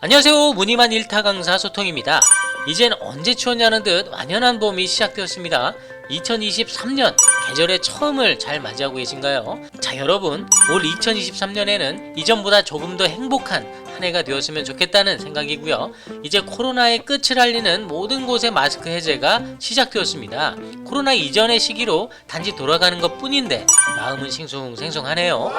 안녕하세요. 무늬만 일타 강사 소통입니다. 이젠 언제 추웠냐는 듯 완연한 봄이 시작되었습니다. 2023년 계절의 처음을 잘 맞이하고 계신가요? 자, 여러분, 올 2023년에는 이전보다 조금 더 행복한 한 해가 되었으면 좋겠다는 생각이고요. 이제 코로나의 끝을 알리는 모든 곳의 마스크 해제가 시작되었습니다. 코로나 이전의 시기로 단지 돌아가는 것 뿐인데 마음은 싱숭생숭하네요.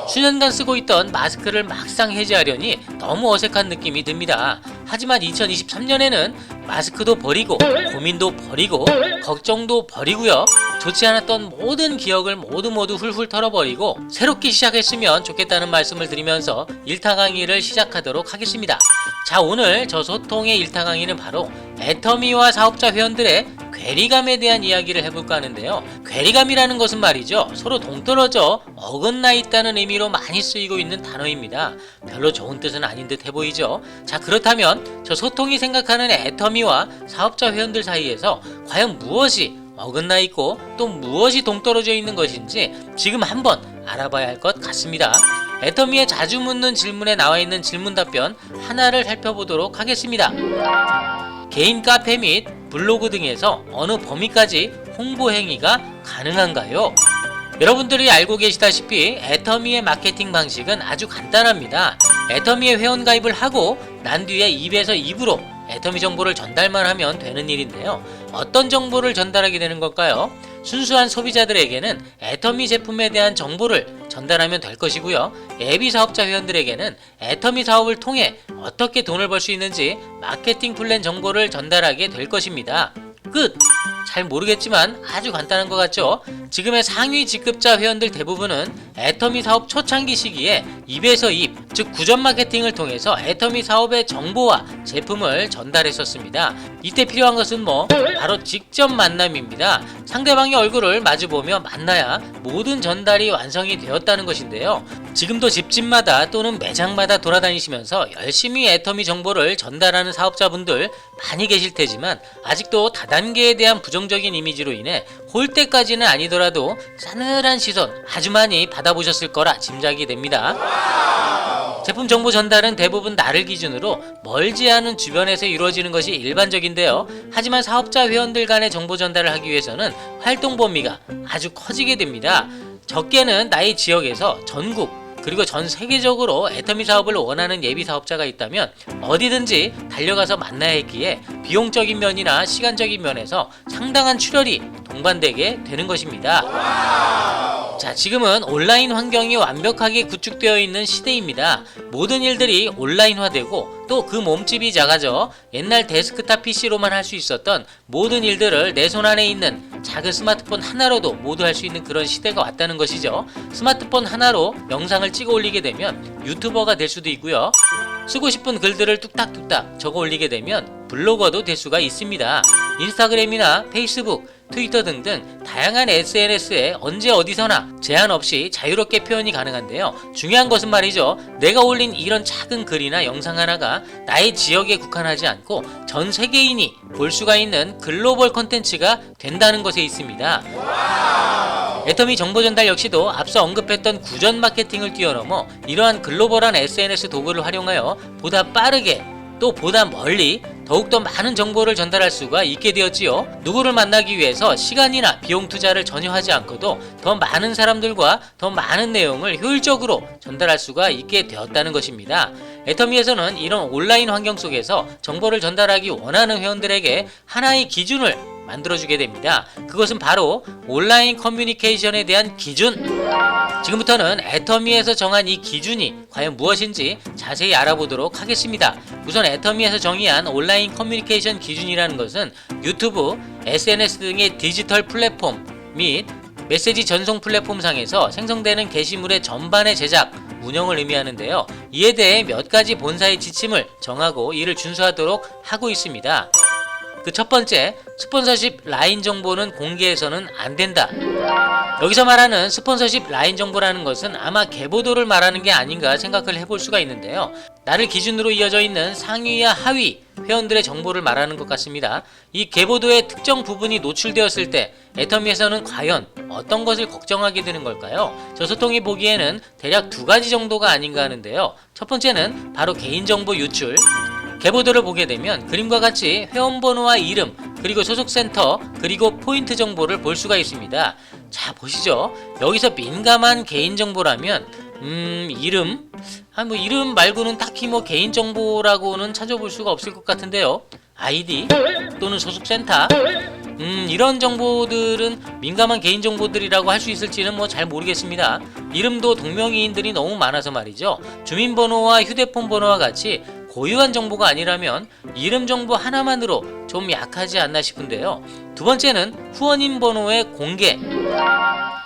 수년간 쓰고 있던 마스크를 막상 해제하려니 너무 어색한 느낌이 듭니다. 하지만 2023년에는 마스크도 버리고 고민도 버리고 걱정도 버리고요. 좋지 않았던 모든 기억을 모두 훌훌 털어버리고 새롭게 시작했으면 좋겠다는 말씀을 드리면서 일타 강의를 시작하도록 하겠습니다. 자, 오늘 저 소통의 일타 강의는 바로 애터미와 사업자 회원들의 괴리감에 대한 이야기를 해볼까 하는데요. 괴리감이라는 것은 말이죠, 서로 동떨어져 어긋나 있다는 의미로 많이 쓰이고 있는 단어입니다. 별로 좋은 뜻은 아닌 듯 해보이죠. 자, 그렇다면 저 소통이 생각하는 애터미와 사업자 회원들 사이에서 과연 무엇이 어긋나 있고 또 무엇이 동떨어져 있는 것인지 지금 한번 알아봐야 할 것 같습니다. 애터미에 자주 묻는 질문에 나와 있는 질문 답변 하나를 살펴보도록 하겠습니다. 개인 카페 및 블로그 등에서 어느 범위까지 홍보 행위가 가능한가요? 여러분들이 알고 계시다시피 애터미의 마케팅 방식은 아주 간단합니다. 애터미에 회원 가입을 하고 난 뒤에 입에서 입으로 애터미 정보를 전달만 하면 되는 일인데요. 어떤 정보를 전달하게 되는 걸까요? 순수한 소비자들에게는 애터미 제품에 대한 정보를 전달하면 될 것이고요. 예비 사업자 회원들에게는 애터미 사업을 통해 어떻게 돈을 벌 수 있는지 마케팅 플랜 정보를 전달하게 될 것입니다. 끝! 잘 모르겠지만 아주 간단한 것 같죠? 지금의 상위 직급자 회원들 대부분은 애터미 사업 초창기 시기에 입에서 입, 즉 구전 마케팅을 통해서 애터미 사업의 정보와 제품을 전달했었습니다. 이때 필요한 것은 바로 직접 만남입니다. 상대방의 얼굴을 마주보며 만나야 모든 전달이 완성이 되었다는 것인데요. 지금도 집집마다 또는 매장마다 돌아다니시면서 열심히 애터미 정보를 전달하는 사업자분들 많이 계실 테지만 아직도 다단계에 대한 부정적인 이미지로 인해 홀대까지는 아니더라도 싸늘한 시선 아주 많이 받아보셨을 거라 짐작이 됩니다. 제품 정보 전달은 대부분 나를 기준으로 멀지 않은 주변에서 이루어지는 것이 일반적인데요. 하지만 사업자 회원들 간의 정보 전달을 하기 위해서는 활동 범위가 아주 커지게 됩니다. 적게는 나의 지역에서 전국 그리고 전 세계적으로 애터미 사업을 원하는 예비 사업자가 있다면 어디든지 달려가서 만나야 했기에 비용적인 면이나 시간적인 면에서 상당한 출혈이 동반되게 되는 것입니다. 자, 지금은 온라인 환경이 완벽하게 구축되어 있는 시대입니다. 모든 일들이 온라인화되고 또 그 몸집이 작아져 옛날 데스크탑 PC로만 할 수 있었던 모든 일들을 내 손 안에 있는 작은 스마트폰 하나로도 모두 할 수 있는 그런 시대가 왔다는 것이죠. 스마트폰 하나로 영상을 찍어 올리게 되면 유튜버가 될 수도 있고요. 쓰고 싶은 글들을 뚝딱뚝딱 적어 올리게 되면 블로거도 될 수가 있습니다. 인스타그램이나 페이스북, 트위터 등등 다양한 SNS에 언제 어디서나 제한 없이 자유롭게 표현이 가능한데요. 중요한 것은 말이죠, 내가 올린 이런 작은 글이나 영상 하나가 나의 지역에 국한하지 않고 전 세계인이 볼 수가 있는 글로벌 콘텐츠가 된다는 것에 있습니다. 애터미 정보 전달 역시도 앞서 언급했던 구전 마케팅을 뛰어넘어 이러한 글로벌한 SNS 도구를 활용하여 보다 빠르게 또 보다 멀리 더욱더 많은 정보를 전달할 수가 있게 되었지요. 누구를 만나기 위해서 시간이나 비용 투자를 전혀 하지 않고도 더 많은 사람들과 더 많은 내용을 효율적으로 전달할 수가 있게 되었다는 것입니다. 애터미에서는 이런 온라인 환경 속에서 정보를 전달하기 원하는 회원들에게 하나의 기준을 만들어주게 됩니다. 그것은 바로 온라인 커뮤니케이션에 대한 기준! 지금부터는 애터미에서 정한 이 기준이 과연 무엇인지 자세히 알아보도록 하겠습니다. 우선 애터미에서 정의한 온라인 커뮤니케이션 기준이라는 것은 유튜브, SNS 등의 디지털 플랫폼 및 메시지 전송 플랫폼 상에서 생성되는 게시물의 전반의 제작, 운영을 의미하는데요. 이에 대해 몇 가지 본사의 지침을 정하고 이를 준수하도록 하고 있습니다. 그 첫 번째, 스폰서십 라인 정보는 공개해서는 안 된다. 여기서 말하는 스폰서십 라인 정보라는 것은 아마 계보도를 말하는 게 아닌가 생각을 해볼 수가 있는데요. 나를 기준으로 이어져 있는 상위와 하위 회원들의 정보를 말하는 것 같습니다. 이 계보도의 특정 부분이 노출되었을 때 애터미에서는 과연 어떤 것을 걱정하게 되는 걸까요? 저소통이 보기에는 대략 두 가지 정도가 아닌가 하는데요. 첫 번째는 바로 개인정보 유출. 계보도를 보게 되면 그림과 같이 회원번호와 이름, 그리고 소속센터, 그리고 포인트 정보를 볼 수가 있습니다. 자, 보시죠. 여기서 민감한 개인정보라면 이름? 이름 말고는 딱히 개인정보라고는 찾아볼 수가 없을 것 같은데요. 아이디 또는 소속센터, 이런 정보들은 민감한 개인정보들이라고 할 수 있을지는 잘 모르겠습니다. 이름도 동명이인들이 너무 많아서 말이죠. 주민번호와 휴대폰 번호와 같이 고유한 정보가 아니라면 이름 정보 하나만으로 좀 약하지 않나 싶은데요. 두 번째는 후원인 번호의 공개.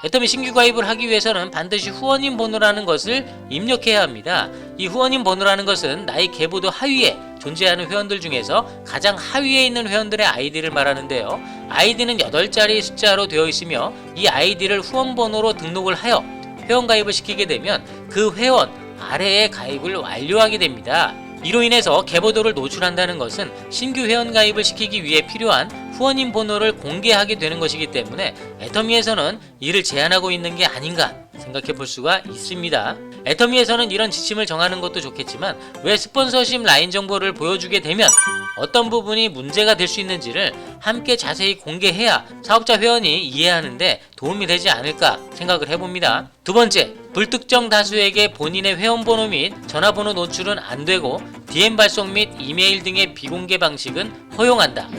애터미 신규 가입을 하기 위해서는 반드시 후원인 번호라는 것을 입력해야 합니다. 이 후원인 번호라는 것은 나의 계보도 하위에 존재하는 회원들 중에서 가장 하위에 있는 회원들의 아이디를 말하는데요. 아이디는 8자리 숫자로 되어 있으며 이 아이디를 후원 번호로 등록을 하여 회원 가입을 시키게 되면 그 회원 아래에 가입을 완료하게 됩니다. 이로 인해서 계보도를 노출한다는 것은 신규 회원 가입을 시키기 위해 필요한 후원인 번호를 공개하게 되는 것이기 때문에 애터미에서는 이를 제한하고 있는 게 아닌가 생각해 볼 수가 있습니다. 애터미에서는 이런 지침을 정하는 것도 좋겠지만 왜 스폰서십 라인 정보를 보여주게 되면 어떤 부분이 문제가 될 수 있는지를 함께 자세히 공개해야 사업자 회원이 이해하는데 도움이 되지 않을까 생각을 해봅니다. 두 번째, 불특정 다수에게 본인의 회원번호 및 전화번호 노출은 안 되고 DM 발송 및 이메일 등의 비공개 방식은 허용한다.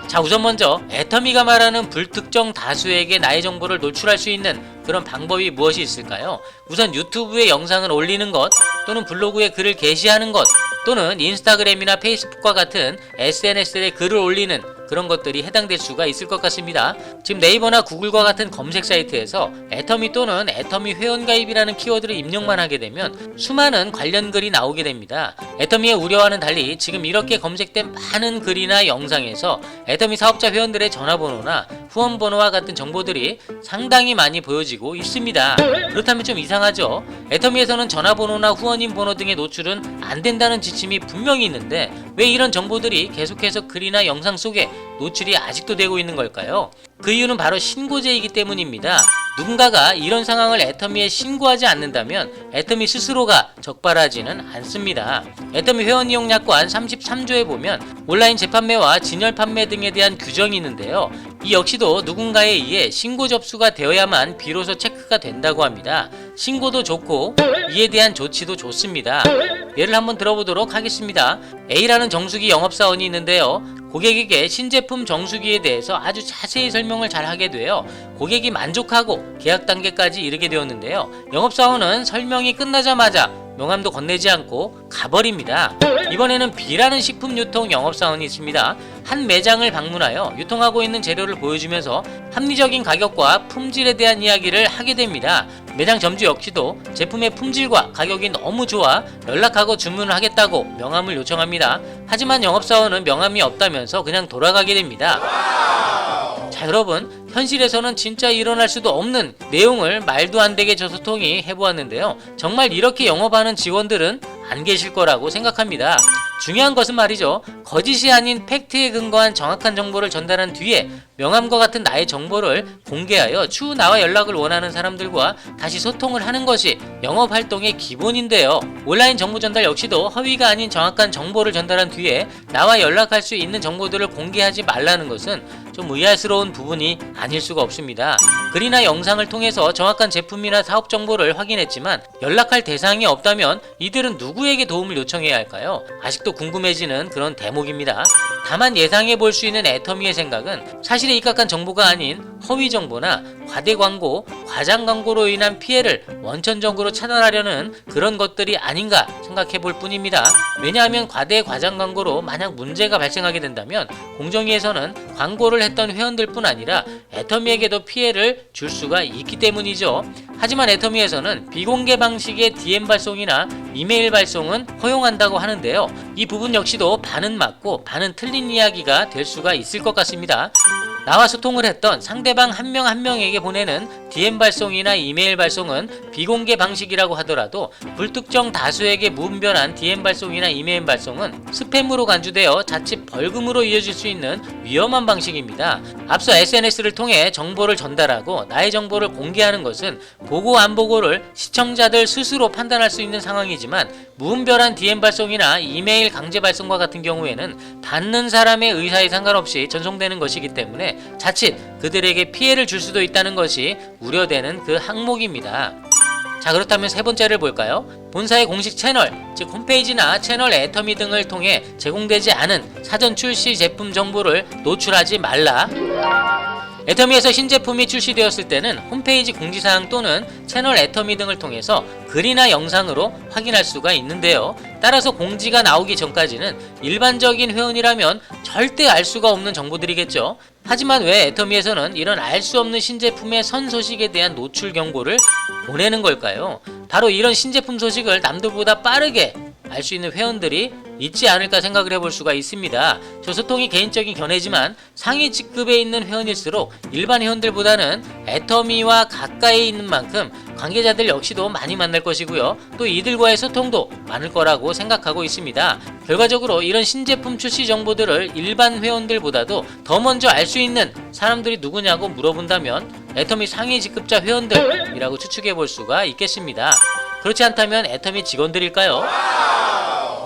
자, 우선 먼저 애터미가 말하는 불특정 다수에게 나의 정보를 노출할 수 있는 그런 방법이 무엇이 있을까요? 우선 유튜브에 영상을 올리는 것, 또는 블로그에 글을 게시하는 것, 또는 인스타그램이나 페이스북과 같은 SNS에 글을 올리는 그런 것들이 해당될 수가 있을 것 같습니다. 지금 네이버나 구글과 같은 검색 사이트에서 애터미 또는 애터미 회원가입이라는 키워드를 입력만 하게 되면 수많은 관련 글이 나오게 됩니다. 애터미의 우려와는 달리 지금 이렇게 검색된 많은 글이나 영상에서 애터미 사업자 회원들의 전화번호나 후원번호와 같은 정보들이 상당히 많이 보여지고 있습니다. 그렇다면 좀 이상하죠? 애터미에서는 전화번호나 후원인 번호 등의 노출은 안 된다는 지침이 분명히 있는데 왜 이런 정보들이 계속해서 글이나 영상 속에 노출이 아직도 되고 있는 걸까요? 그 이유는 바로 신고제이기 때문입니다. 누군가가 이런 상황을 애터미에 신고하지 않는다면 애터미 스스로가 적발하지는 않습니다. 애터미 회원 이용 약관 33조에 보면 온라인 재판매와 진열 판매 등에 대한 규정이 있는데요. 이 역시도 누군가에 의해 신고 접수가 되어야만 비로소 체크가 된다고 합니다. 신고도 좋고 이에 대한 조치도 좋습니다. 예를 한번 들어보도록 하겠습니다. A라는 정수기 영업사원이 있는데요. 고객에게 신제품 정수기에 대해서 아주 자세히 설명을 잘 하게 되어 고객이 만족하고 계약 단계까지 이르게 되었는데요. 영업사원은 설명이 끝나자마자 명함도 건네지 않고 가버립니다. 이번에는 B라는 식품 유통 영업사원이 있습니다. 한 매장을 방문하여 유통하고 있는 재료를 보여주면서 합리적인 가격과 품질에 대한 이야기를 하게 됩니다. 매장 점주 역시도 제품의 품질과 가격이 너무 좋아 연락하고 주문을 하겠다고 명함을 요청합니다. 하지만 영업사원은 명함이 없다면서 그냥 돌아가게 됩니다. 자, 여러분, 현실에서는 진짜 일어날 수도 없는 내용을 말도 안 되게 저소통이 해보았는데요. 정말 이렇게 영업하는 직원들은 안 계실 거라고 생각합니다. 중요한 것은 말이죠. 거짓이 아닌 팩트에 근거한 정확한 정보를 전달한 뒤에 명함과 같은 나의 정보를 공개하여 추후 나와 연락을 원하는 사람들과 다시 소통을 하는 것이 영업활동의 기본인데요. 온라인 정보 전달 역시도 허위가 아닌 정확한 정보를 전달한 뒤에 나와 연락할 수 있는 정보들을 공개하지 말라는 것은 좀 의아스러운 부분이 아닐 수가 없습니다. 글이나 영상을 통해서 정확한 제품이나 사업 정보를 확인했지만 연락할 대상이 없다면 이들은 누구에게 도움을 요청해야 할까요? 아직도 궁금해지는 그런 대목입니다. 다만 예상해 볼 수 있는 애터미의 생각은 사실에 입각한 정보가 아닌 허위 정보나 과대 광고, 과장 광고로 인한 피해를 원천적으로 차단하려는 그런 것들이 아닌가 생각해 볼 뿐입니다. 왜냐하면 과대 과장 광고로 만약 문제가 발생하게 된다면 공정위에서는 광고를 했던 회원들뿐 아니라 애터미에게도 피해를 피해를 줄 수가 있기 때문이죠. 하지만 애터미에서는 비공개 방식의 DM 발송이나 이메일 발송은 허용한다고 하는데요. 이 부분 역시도 반은 맞고 반은 틀린 이야기가 될 수가 있을 것 같습니다. 나와 소통을 했던 상대방 한 명 한 명에게 보내는 DM 발송이나 이메일 발송은 비공개 방식이라고 하더라도 불특정 다수에게 무분별한 DM 발송이나 이메일 발송은 스팸으로 간주되어 자칫 벌금으로 이어질 수 있는 위험한 방식입니다. 앞서 SNS를 통해 정보를 전달하고 나의 정보를 공개하는 것은 보고 안 보고를 시청자들 스스로 판단할 수 있는 상황이지만 무분별한 DM 발송이나 이메일 강제 발송과 같은 경우에는 받는 사람의 의사에 상관없이 전송되는 것이기 때문에 자칫 그들에게 피해를 줄 수도 있다는 것이 우려되는 그 항목입니다. 자, 그렇다면 세 번째를 볼까요? 본사의 공식 채널, 즉 홈페이지나 채널 애터미 등을 통해 제공되지 않은 사전 출시 제품 정보를 노출하지 말라. 애터미에서 신제품이 출시되었을 때는 홈페이지 공지사항 또는 채널 애터미 등을 통해서 글이나 영상으로 확인할 수가 있는데요. 따라서 공지가 나오기 전까지는 일반적인 회원이라면 절대 알 수가 없는 정보들이겠죠. 하지만 왜 애터미에서는 이런 알 수 없는 신제품의 선 소식에 대한 노출 경고를 보내는 걸까요? 바로 이런 신제품 소식을 남들보다 빠르게 알 수 있는 회원들이 있지 않을까 생각을 해볼 수가 있습니다. 저 소통이 개인적인 견해지만 상위 직급에 있는 회원일수록 일반 회원들보다는 애터미와 가까이 있는 만큼 관계자들 역시도 많이 만날 것이고요. 또 이들과의 소통도 많을 거라고 생각하고 있습니다. 결과적으로 이런 신제품 출시 정보들을 일반 회원들보다도 더 먼저 알 수 있는 사람들이 누구냐고 물어본다면 애터미 상위 직급자 회원들이라고 추측해 볼 수가 있겠습니다. 그렇지 않다면 애터미 직원들일까요?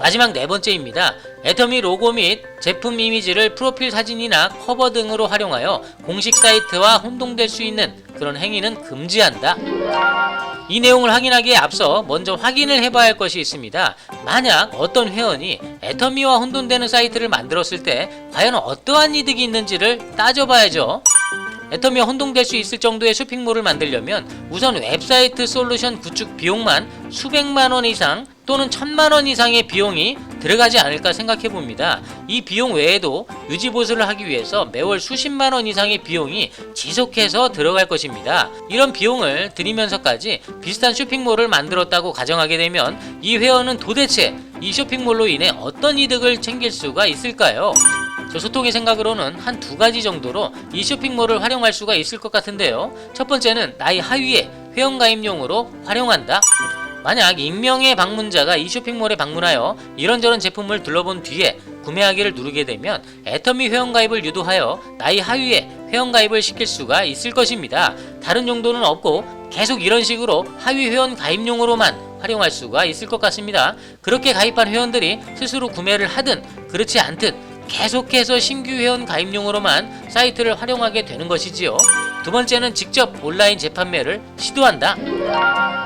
마지막 네 번째입니다. 애터미 로고 및 제품 이미지를 프로필 사진이나 커버 등으로 활용하여 공식 사이트와 혼동될 수 있는 그런 행위는 금지한다. 이 내용을 확인하기에 앞서 먼저 확인을 해봐야 할 것이 있습니다. 만약 어떤 회원이 애터미와 혼돈되는 사이트를 만들었을 때 과연 어떠한 이득이 있는지를 따져봐야죠. 애터미와 혼동될 수 있을 정도의 쇼핑몰을 만들려면 우선 웹사이트 솔루션 구축 비용만 수백만원 이상 또는 1000만원 이상의 비용이 들어가지 않을까 생각해봅니다. 이 비용 외에도 유지보수를 하기 위해서 매월 수십만원 이상의 비용이 지속해서 들어갈 것입니다. 이런 비용을 들이면서까지 비슷한 쇼핑몰을 만들었다고 가정하게 되면 이 회원은 도대체 이 쇼핑몰로 인해 어떤 이득을 챙길 수가 있을까요? 저 소통의 생각으로는 한 두 가지 정도로 이 쇼핑몰을 활용할 수가 있을 것 같은데요. 첫 번째는 나의 하위에 회원가입용으로 활용한다. 만약 익명의 방문자가 이 쇼핑몰에 방문하여 이런저런 제품을 둘러본 뒤에 구매하기를 누르게 되면 애터미 회원가입을 유도하여 나의 하위에 회원가입을 시킬 수가 있을 것입니다. 다른 용도는 없고 계속 이런 식으로 하위 회원 가입용으로만 활용할 수가 있을 것 같습니다. 그렇게 가입한 회원들이 스스로 구매를 하든 그렇지 않든 계속해서 신규 회원 가입용으로만 사이트를 활용하게 되는 것이지요. 두 번째는 직접 온라인 재판매를 시도한다.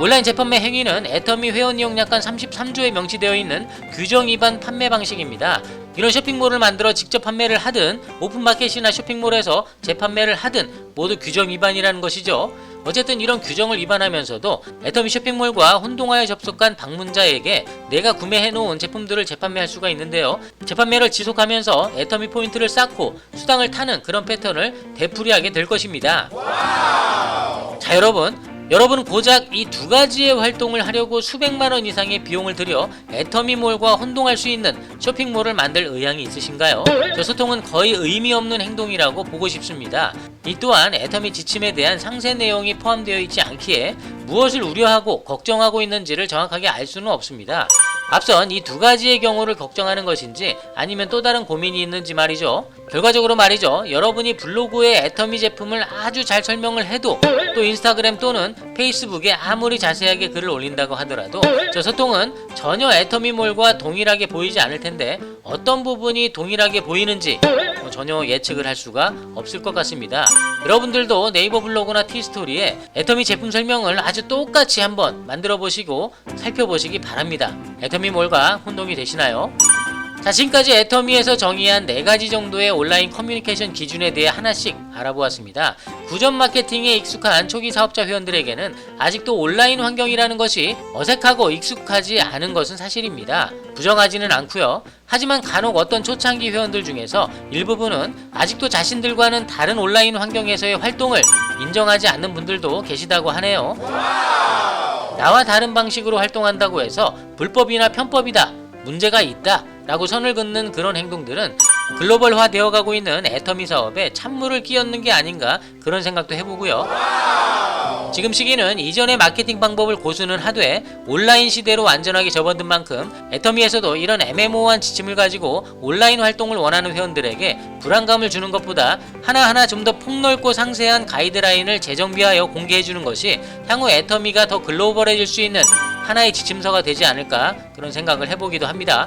온라인 재판매 행위는 애터미 회원 이용약관 33조에 명시되어 있는 규정 위반 판매 방식입니다. 이런 쇼핑몰을 만들어 직접 판매를 하든 오픈마켓이나 쇼핑몰에서 재판매를 하든 모두 규정 위반이라는 것이죠. 어쨌든 이런 규정을 위반하면서도 애터미 쇼핑몰과 혼동하여 접속한 방문자에게 내가 구매해놓은 제품들을 재판매할 수가 있는데요. 재판매를 지속하면서 애터미 포인트를 쌓고 수당을 타는 그런 패턴을 되풀이하게 될 것입니다. 자, 여러분은 고작 이 두 가지의 활동을 하려고 수백만원 이상의 비용을 들여 애터미몰과 혼동할 수 있는 쇼핑몰을 만들 의향이 있으신가요? 저 소통은 거의 의미 없는 행동이라고 보고 싶습니다. 이 또한 애터미 지침에 대한 상세 내용이 포함되어 있지 않기에 무엇을 우려하고 걱정하고 있는지를 정확하게 알 수는 없습니다. 앞선 이 두 가지의 경우를 걱정하는 것인지 아니면 또 다른 고민이 있는지 말이죠. 결과적으로 말이죠. 여러분이 블로그에 애터미 제품을 아주 잘 설명을 해도 또 인스타그램 또는 페이스북에 아무리 자세하게 글을 올린다고 하더라도 저 소통은 전혀 애터미몰과 동일하게 보이지 않을 텐데 어떤 부분이 동일하게 보이는지 전혀 예측을 할 수가 없을 것 같습니다. 여러분들도 네이버 블로그나 티스토리에 애터미 제품 설명을 아주 똑같이 한번 만들어 보시고 살펴보시기 바랍니다. 애터미몰과 혼동이 되시나요? 자, 지금까지 애터미에서 정의한 4가지 정도의 온라인 커뮤니케이션 기준에 대해 하나씩 알아보았습니다. 구전 마케팅에 익숙한 초기 사업자 회원들에게는 아직도 온라인 환경이라는 것이 어색하고 익숙하지 않은 것은 사실입니다. 부정하지는 않고요. 하지만 간혹 어떤 초창기 회원들 중에서 일부분은 아직도 자신들과는 다른 온라인 환경에서의 활동을 인정하지 않는 분들도 계시다고 하네요. 나와 다른 방식으로 활동한다고 해서 불법이나 편법이다, 문제가 있다 라고 선을 긋는 그런 행동들은 글로벌화 되어가고 있는 애터미 사업에 찬물을 끼얹는 게 아닌가 그런 생각도 해보고요. 지금 시기는 이전의 마케팅 방법을 고수는 하되 온라인 시대로 완전하게 접어든 만큼 애터미에서도 이런 애매모호한 지침을 가지고 온라인 활동을 원하는 회원들에게 불안감을 주는 것보다 하나하나 좀 더 폭넓고 상세한 가이드라인을 재정비하여 공개해주는 것이 향후 애터미가 더 글로벌해질 수 있는 하나의 지침서가 되지 않을까 그런 생각을 해보기도 합니다.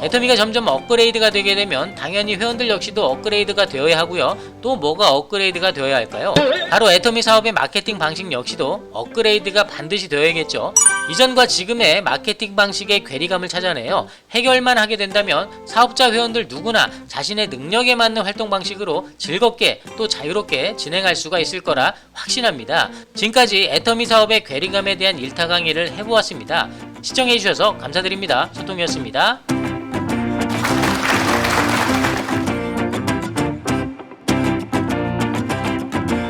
애터미가 점점 업그레이드가 되게 되면 당연히 회원들 역시도 업그레이드가 되어야 하고요. 또 뭐가 업그레이드가 되어야 할까요? 바로 애터미 사업의 마케팅 방식 역시도 업그레이드가 반드시 되어야겠죠. 이전과 지금의 마케팅 방식의 괴리감을 찾아내요 해결만 하게 된다면 사업자 회원들 누구나 자신의 능력에 맞는 활동 방식으로 즐겁게 또 자유롭게 진행할 수가 있을 거라 확신합니다. 지금까지 애터미 사업의 괴리감에 대한 일타 강의를 해보았습니다. 시청해주셔서 감사드립니다. 소통이었습니다.